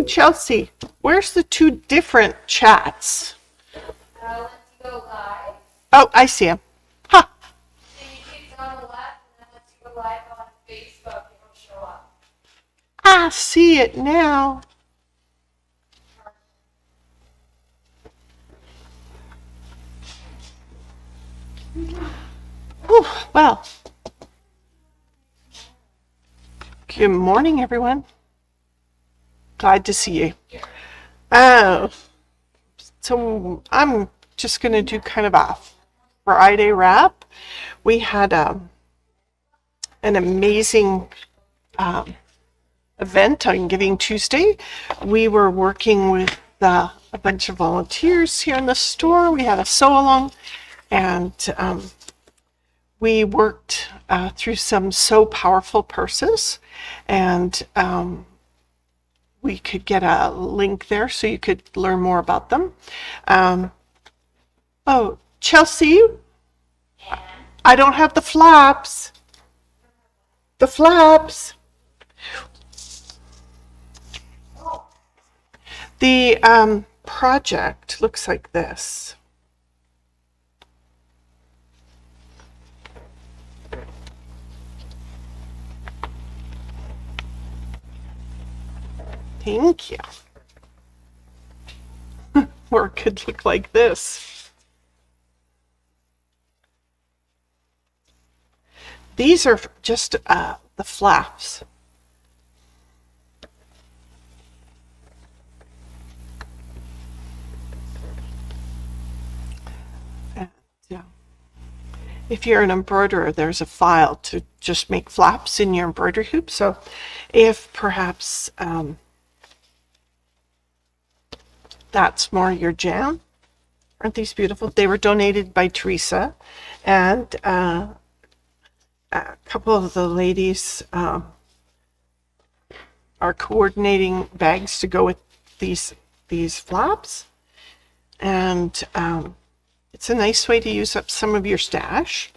Chelsea, where's the two different chats? Let's go live. Oh, I see him. Ha! So you click on the left, and then let's go live on Facebook. It'll show up. I see it now. Whew, well, good morning, everyone. Glad to see you. So I'm just going to do kind of a Friday wrap. We had an amazing event on Giving Tuesday. We were working with a bunch of volunteers here in the store. We had a sew-along, and we worked through some Sew Powerful purses, and we could get a link there so you could learn more about them. Oh, Chelsea, I don't have the flaps. The flaps. The project looks like this. Thank you. Or it could look like this. These are just the flaps. And, if you're an embroiderer, there's a file to just make flaps in your embroidery hoop. So if perhaps that's more your jam. Aren't these beautiful? They were donated by Teresa, and a couple of the ladies are coordinating bags to go with these flaps, and it's a nice way to use up some of your stash.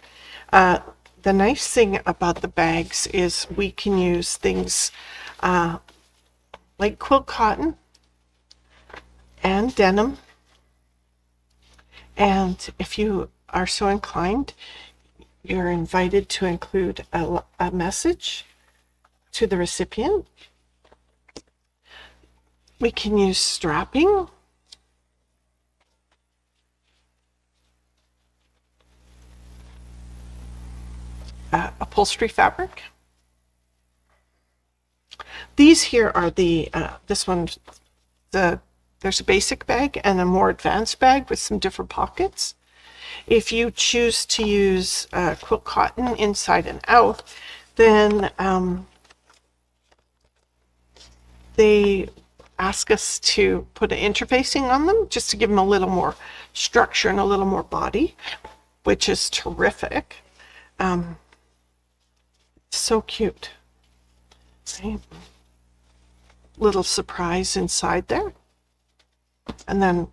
The nice thing about the bags is we can use things like quilt cotton and denim, and if you are so inclined, you're invited to include a message to the recipient. We can use strapping, upholstery fabric. These here are this one, there's a basic bag and a more advanced bag with some different pockets. If you choose to use quilt cotton inside and out, then they ask us to put an interfacing on them just to give them a little more structure and a little more body, which is terrific. So cute. Right? Little surprise inside there. And then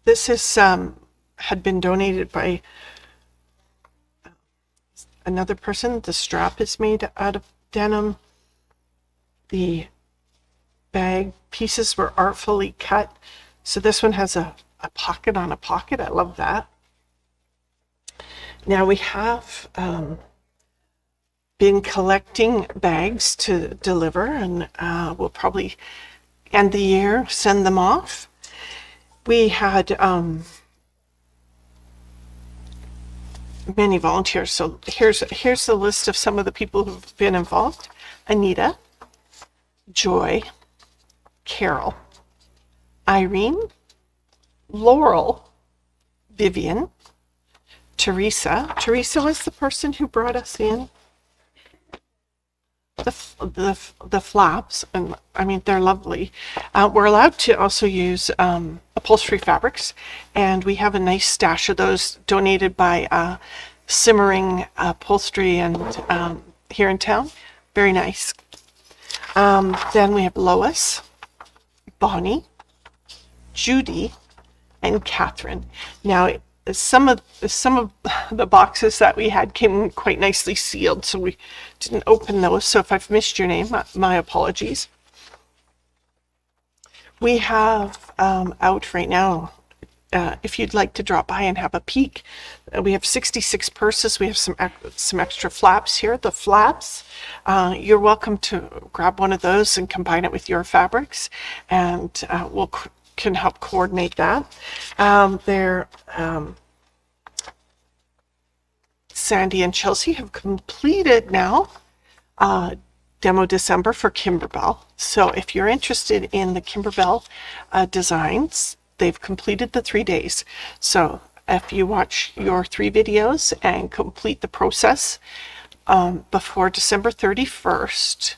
this is had been donated by another person. The strap is made out of denim. The bag pieces were artfully cut. So this one has a pocket on a pocket. I love that. Now we have been collecting bags to deliver, and we'll probably end the year, send them off. We had many volunteers, so here's the list of some of the people who've been involved: Anita, Joy, Carol, Irene, Laurel, Vivian, Teresa. Teresa was the person who brought us in the flaps, and I mean, they're lovely. We're allowed to also use upholstery fabrics, and we have a nice stash of those donated by Simmering Upholstery and here in town. Very nice. Then we have Lois, Bonnie, Judy, and Catherine. Now, some of the boxes that we had came quite nicely sealed, so we didn't open those. So if I've missed your name, my apologies. We have out right now, if you'd like to drop by and have a peek, we have 66 purses. We have some extra flaps here. The flaps, you're welcome to grab one of those and combine it with your fabrics, and can help coordinate that. Sandy and Chelsea have completed now Demo December for Kimberbell. So if you're interested in the Kimberbell designs, they've completed the 3 days. So if you watch your 3 videos and complete the process before December 31st,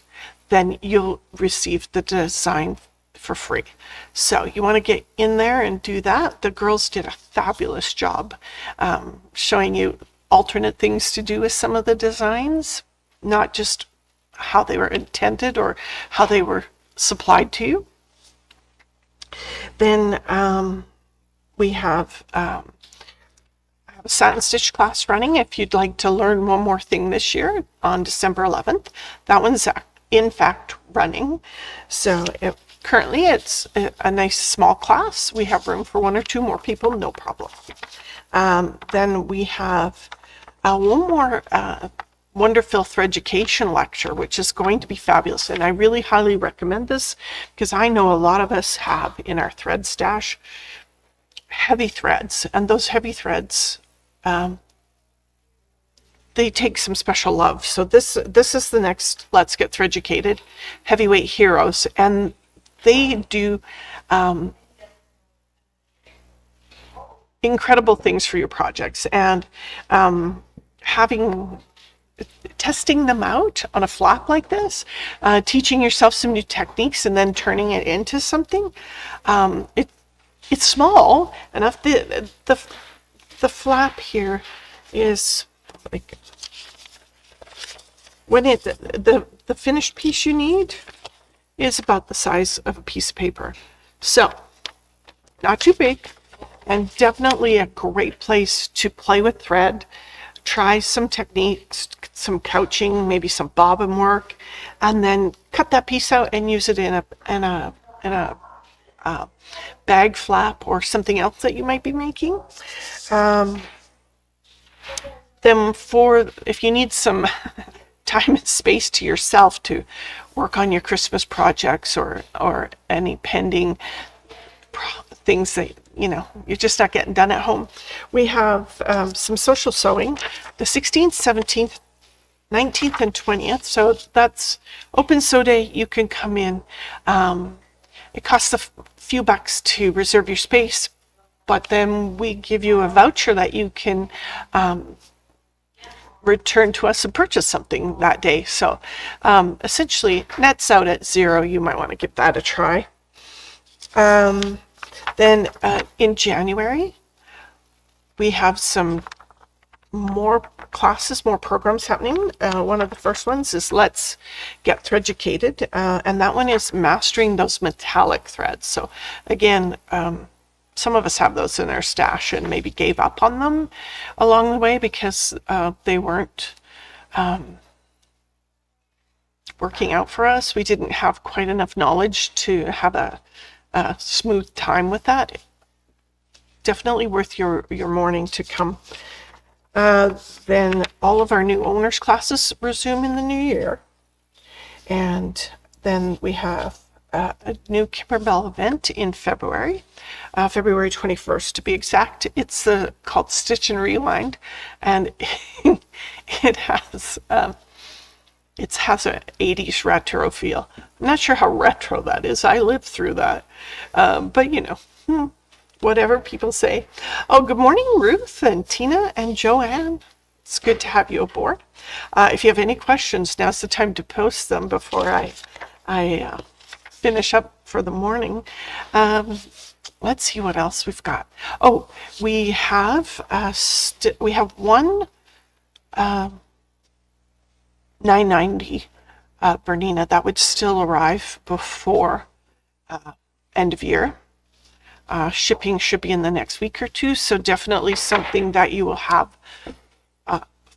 then you'll receive the design for free. So you want to get in there and do that. The girls did a fabulous job showing you alternate things to do with some of the designs, not just how they were intended or how they were supplied to you. Then we have a satin stitch class running if you'd like to learn one more thing this year on December 11th. That one's in fact running. So currently it's a nice small class. We have room for 1 or 2 more people, no problem. Then we have one more Wonderfil Threducation lecture, which is going to be fabulous. And I really highly recommend this because I know a lot of us have in our thread stash heavy threads, and those heavy threads, they take some special love. So this is the next Let's Get Threducated Heavyweight Heroes, and they do incredible things for your projects, and testing them out on a flap like this, teaching yourself some new techniques and then turning it into something. It's small enough. The flap here is like, when the finished piece you need is about the size of a piece of paper. So not too big, and definitely a great place to play with thread, try some techniques, some couching, maybe some bobbin work, and then cut that piece out and use it in a bag flap or something else that you might be making. Then if you need some time and space to yourself to work on your Christmas projects or any pending things that you're just not getting done at home, we have some social sewing the 16th, 17th, 19th, and 20th. So that's open sew day. You can come in. It costs a few bucks to reserve your space, but then we give you a voucher that you can return to us and purchase something that day. So essentially nets out at $0. You might want to give that a try. Then in January, we have some more classes, more programs happening. One of the first ones is Let's Get Threducated, and that one is mastering those metallic threads. So again, some of us have those in our stash and maybe gave up on them along the way because they weren't working out for us. We didn't have quite enough knowledge to have a smooth time with that. Definitely worth your morning to come. Then all of our new owners classes resume in the new year, and then we have a new Kimberbell event in February, February 21st to be exact. It's called Stitch and Rewind, and it has an 80s retro feel. I'm not sure how retro that is. I lived through that, but whatever people say. Oh, good morning, Ruth and Tina and Joanne. It's good to have you aboard. If you have any questions, now's the time to post them before I finish up for the morning. Let's see what else we've got. Oh, we have one 990 Bernina that would still arrive before end of year. Shipping should be in the next week or two, so definitely something that you will have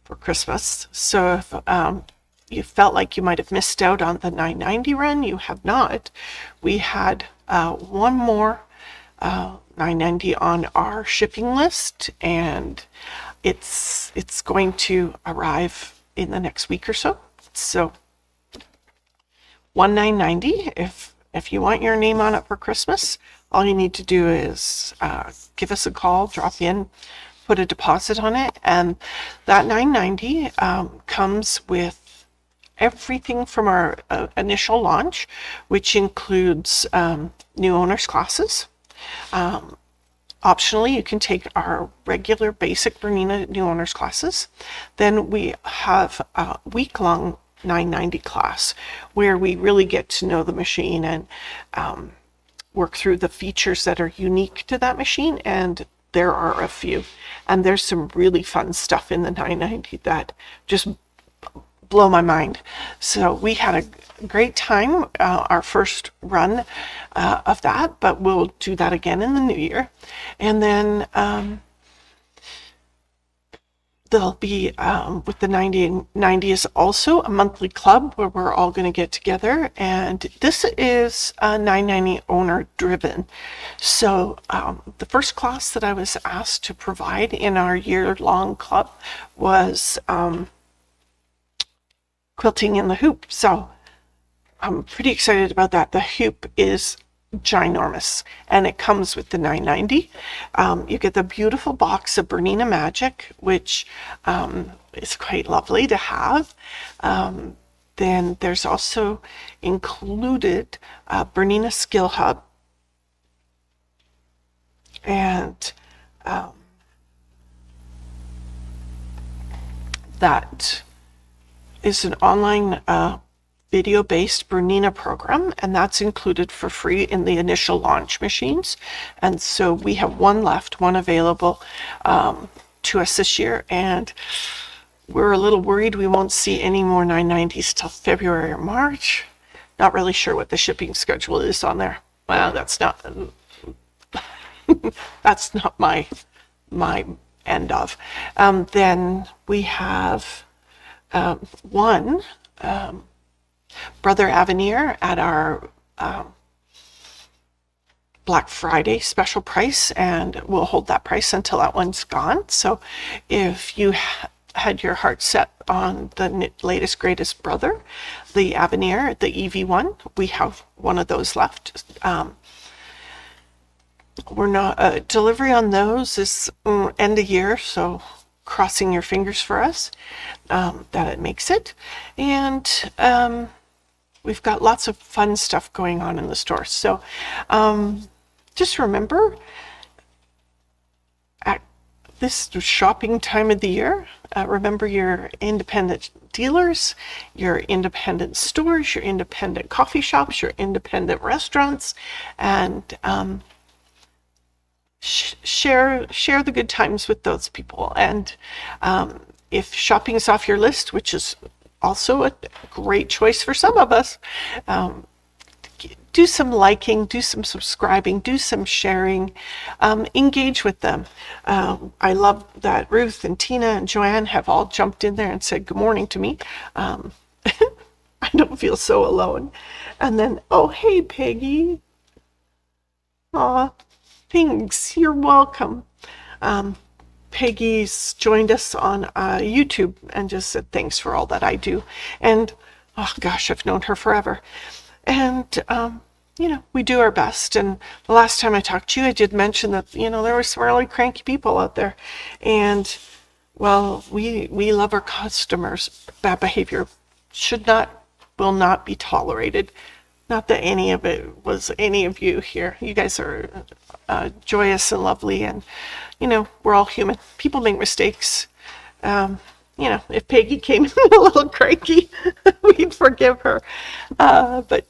for Christmas. So if you felt like you might have missed out on the 990 run, you have not. We had one more 990 on our shipping list, and it's going to arrive in the next week or so. So 1990. If you want your name on it for Christmas, all you need to do is give us a call, drop in, put a deposit on it, and that 990 comes with everything from our initial launch, which includes new owners classes. Optionally, you can take our regular basic Bernina new owners classes. Then we have a week-long 990 class where we really get to know the machine and work through the features that are unique to that machine, and there are a few, and there's some really fun stuff in the 990 that just blow my mind. So we had a great time our first run of that, but we'll do that again in the new year. And then there'll be, with the 90 is also a monthly club where we're all going to get together, and this is 990 owner driven. So the first class that I was asked to provide in our year-long club was quilting in the hoop. So I'm pretty excited about that. The hoop is ginormous, and it comes with the 990. You get the beautiful box of Bernina Magic, which is quite lovely to have. Then there's also included Bernina Skill Hub, and that is an online video-based Bernina program, and that's included for free in the initial launch machines. And so we have one left, one available to us this year, and we're a little worried we won't see any more 990s till February or March. Not really sure what the shipping schedule is on there. Well, that's not that's not my end of. Then we have one Brother Avenir at our Black Friday special price, and we'll hold that price until that one's gone. So if you had your heart set on the latest greatest Brother, the Avenir, the EV1, we have one of those left. We're not delivery on those is end of year, so crossing your fingers for us that it makes it. And we've got lots of fun stuff going on in the store. So just remember, at this shopping time of the year, remember your independent dealers, your independent stores, your independent coffee shops, your independent restaurants, and share the good times with those people. And if shopping is off your list, which is also a great choice for some of us, do some liking, do some subscribing, do some sharing, engage with them. I love that Ruth and Tina and Joanne have all jumped in there and said good morning to me. I don't feel so alone. And then, oh, hey, Peggy. Aw, thanks. You're welcome. Peggy's joined us on YouTube and just said thanks for all that I do. And oh gosh, I've known her forever. And we do our best. And the last time I talked to you, I did mention that there were some really cranky people out there. And well, we love our customers. Bad behavior will not be tolerated. Not that any of it was any of you here. You guys are joyous and lovely, and we're all human. People make mistakes. If Peggy came in a little cranky, we'd forgive her. But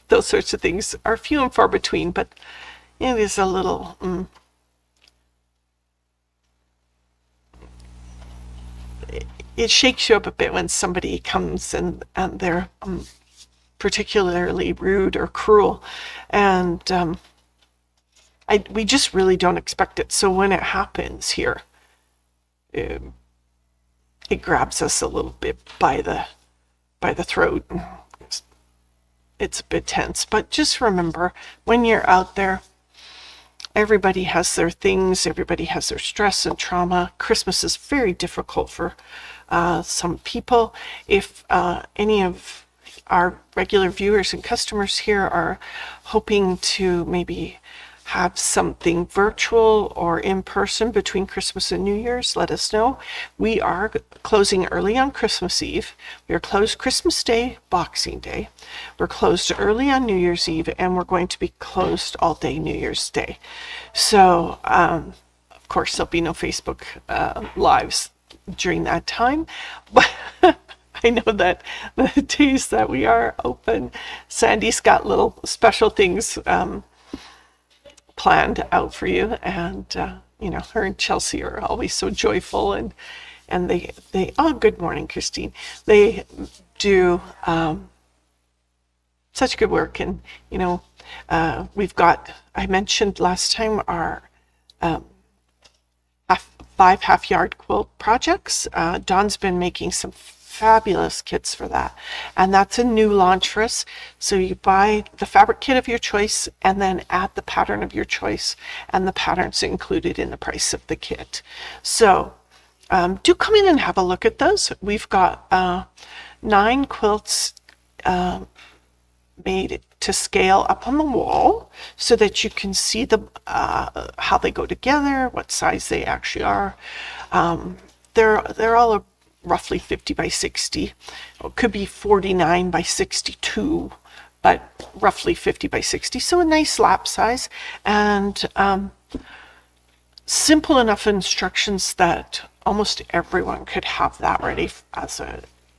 those sorts of things are few and far between. But it is a little. It shakes you up a bit when somebody comes and they're particularly rude or cruel, and we just really don't expect it. So when it happens here, it grabs us a little bit by the throat. it's a bit tense. But just remember, when you're out there, everybody has their things, everybody has their stress and trauma. Christmas is very difficult for some people. If any of our regular viewers and customers here are hoping to maybe have something virtual or in person between Christmas and New Year's, let us know. We are closing early on Christmas Eve. We are closed Christmas Day, Boxing Day. We're closed early on New Year's Eve, and we're going to be closed all day New Year's Day. So, of course, there'll be no Facebook lives during that time, but I know that the days that we are open, Sandy's got little special things planned out for you, and her and Chelsea are always so joyful, and they oh, good morning, Christine. They do such good work, and we've got, I mentioned last time, our 5 half-yard quilt projects. Dawn's been making some fabulous kits for that, and that's a new launch for us. So you buy the fabric kit of your choice and then add the pattern of your choice, and the pattern's included in the price of the kit. So do come in and have a look at those. We've got 9 quilts made to scale up on the wall so that you can see the how they go together, what size they actually are. They're all roughly 50 by 60. It could be 49 by 62, but roughly 50 by 60. So a nice lap size, and simple enough instructions that almost everyone could have that ready as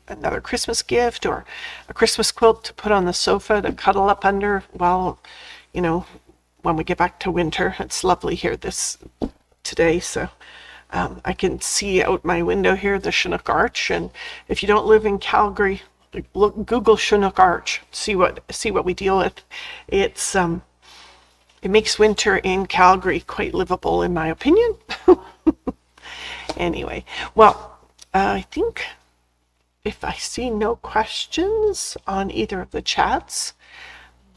another Christmas gift, or a Christmas quilt to put on the sofa to cuddle up under while, when we get back to winter. It's lovely here today, so I can see out my window here the Chinook Arch, and if you don't live in Calgary, Google Chinook Arch, see what we deal with. It makes winter in Calgary quite livable, in my opinion. Anyway, well, I think if I see no questions on either of the chats,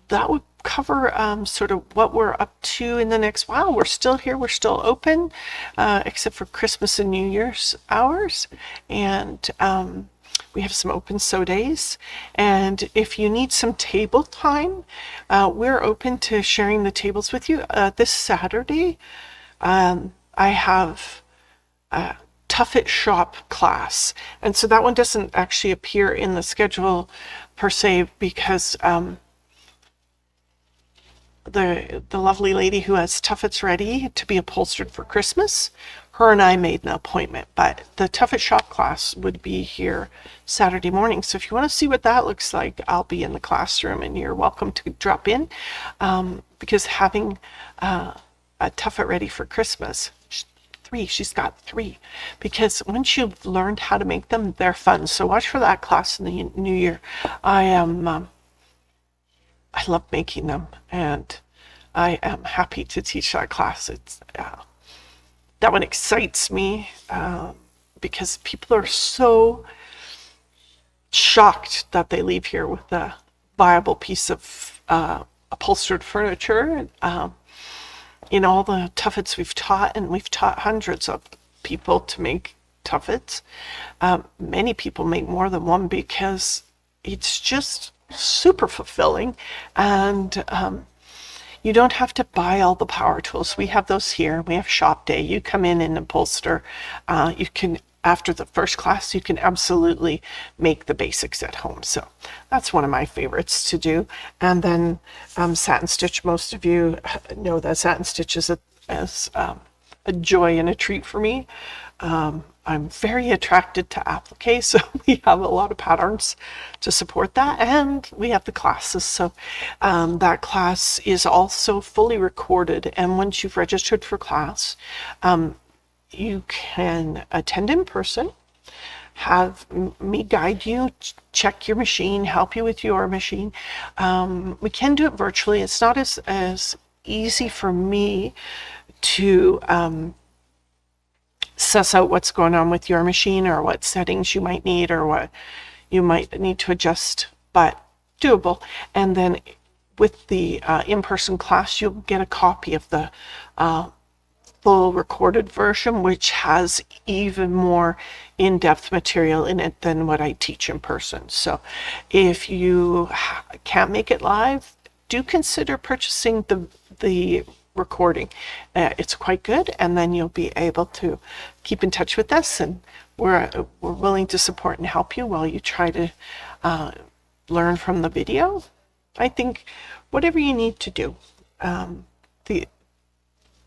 that would cover sort of what we're up to in the next while. We're still here, we're still open, except for Christmas and New Year's hours, and we have some open sew days. And if you need some table time, we're open to sharing the tables with you. This Saturday, I have a Tuffet Shop class, and so that one doesn't actually appear in the schedule per se, because the lovely lady who has tuffets ready to be upholstered for Christmas, her and I made an appointment, but the Tuffet Shop class would be here Saturday morning. So if you want to see what that looks like, I'll be in the classroom, and you're welcome to drop in, because having a tuffet ready for Christmas, she's got 3, because once you've learned how to make them, they're fun. So watch for that class in the new year. I love making them, and I am happy to teach that class. It's that one excites me, because people are so shocked that they leave here with a viable piece of upholstered furniture. In all the tuffets we've taught, and we've taught hundreds of people to make tuffets, many people make more than one, because it's just super fulfilling, and you don't have to buy all the power tools. We have those here. We have shop day. You come in and upholster. You can, after the first class, you can absolutely make the basics at home. So that's one of my favorites to do. And then satin stitch. Most of you know that satin stitch is a joy and a treat for me. I'm very attracted to applique, so we have a lot of patterns to support that, and we have the classes. So that class is also fully recorded, and once you've registered for class, you can attend in person, have me guide you, check your machine, help you with your machine. We can do it virtually. It's not as easy for me to suss out what's going on with your machine, or what settings you might need, or what you might need to adjust, but doable. And then with the in-person class, you'll get a copy of the full recorded version, which has even more in-depth material in it than what I teach in person. So if you can't make it live, do consider purchasing the recording. It's quite good, and then you'll be able to keep in touch with us, and we're willing to support and help you while you try to learn from the video. I think whatever you need to do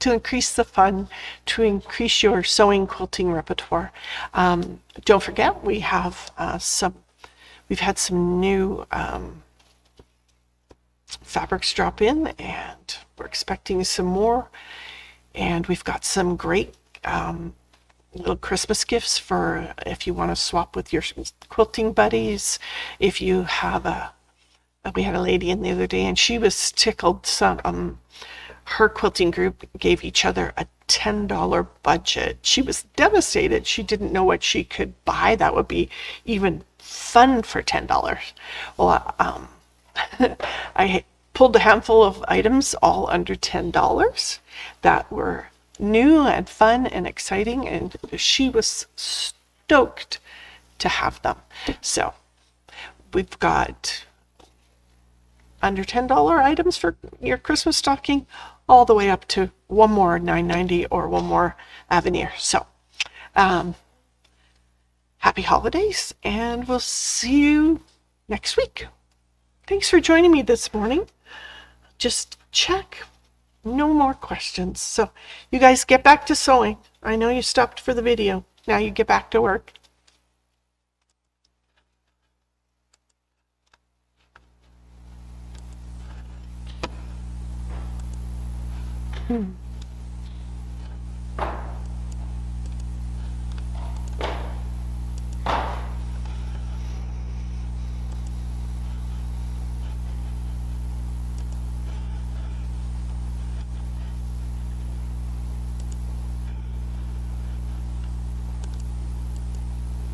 to increase the fun, to increase your sewing quilting repertoire. Don't forget, we have we've had some new fabrics drop in, and we're expecting some more. And we've got some great little Christmas gifts for if you want to swap with your quilting buddies. If you have we had a lady in the other day, and she was tickled. Her quilting group gave each other a $10 budget. She was devastated. She didn't know what she could buy that would be even fun for $10. Well, I pulled a handful of items all under $10 that were new and fun and exciting, and she was stoked to have them. So we've got under $10 items for your Christmas stocking, all the way up to one more $9.90 or one more Avenir. So happy holidays, and we'll see you next week. Thanks for joining me this morning. Just check. No more questions. So you guys get back to sewing. I know you stopped for the video. Now you get back to work.